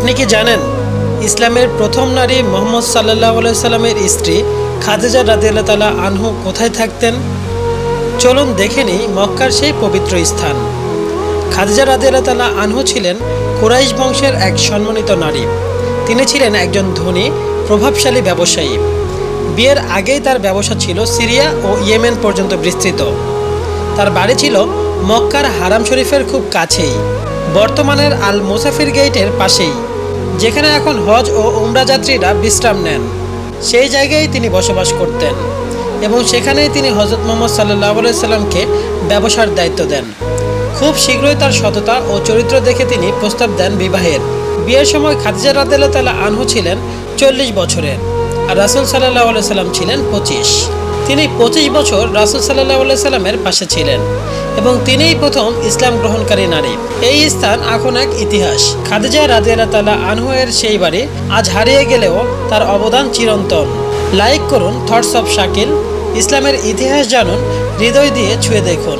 আপনি কি জানেন ইসলামের প্রথম নারী মুহাম্মদ সাল্লাল্লাহু আলাইহি সাল্লামের স্ত্রী খাদিজা রাদিয়াল্লাহু তাআলা আনহু কোথায় থাকতেন? চলুন দেখে নিই মক্কার সেই পবিত্র স্থান। খাদিজা রাদিয়াল্লাহু তাআলা আনহু ছিলেন কুরাইশ বংশের এক সম্মানিত নারী। তিনি ছিলেন একজন ধনী প্রভাবশালী ব্যবসায়ী। বিয়ের আগেই তার ব্যবসা ছিল সিরিয়া ও ইয়েমেন পর্যন্ত বিস্তৃত। তার বাড়ি ছিল মক্কার হারাম শরীফের খুব কাছেই, বর্তমানের আল মুসাফির গেটের পাশেই, যেখানে এখন হজ ও উমরা যাত্রীরা বিশ্রাম নেন। সেই জায়গায় তিনি বসবাস করতেন এবং সেখানেই তিনি হজরত মুহাম্মদ সাল্লাল্লাহু আলাইহি সাল্লামকে ব্যবসার দায়িত্ব দেন। খুব শীঘ্রই তার সততা ও চরিত্র দেখে তিনি প্রস্তাব দেন বিবাহের। বিয়ের সময় খাদিজা রাদিয়াল্লাহু তাআলা আনহু ছিলেন 40 বছরের আর রাসূল সাল্লাল্লাহু আলাইহি সাল্লাম ছিলেন 25। তিনি 25 বছর রাসূল সাল্লাল্লাহু আলাইহি সাল্লামের পাশে ছিলেন এবং তিনিই প্রথম ইসলাম গ্রহণকারী নারী। এই স্থান এখন এক ইতিহাস। খাদিজা রাদিয়াল্লাহু তাআলা আনহু এর সেই বাড়ি আজ হারিয়ে গেলেও তার অবদান চিরন্তন। লাইক করুন থটস অফ শাকিল। ইসলামের ইতিহাস জানুন, হৃদয় দিয়ে ছুঁয়ে দেখুন।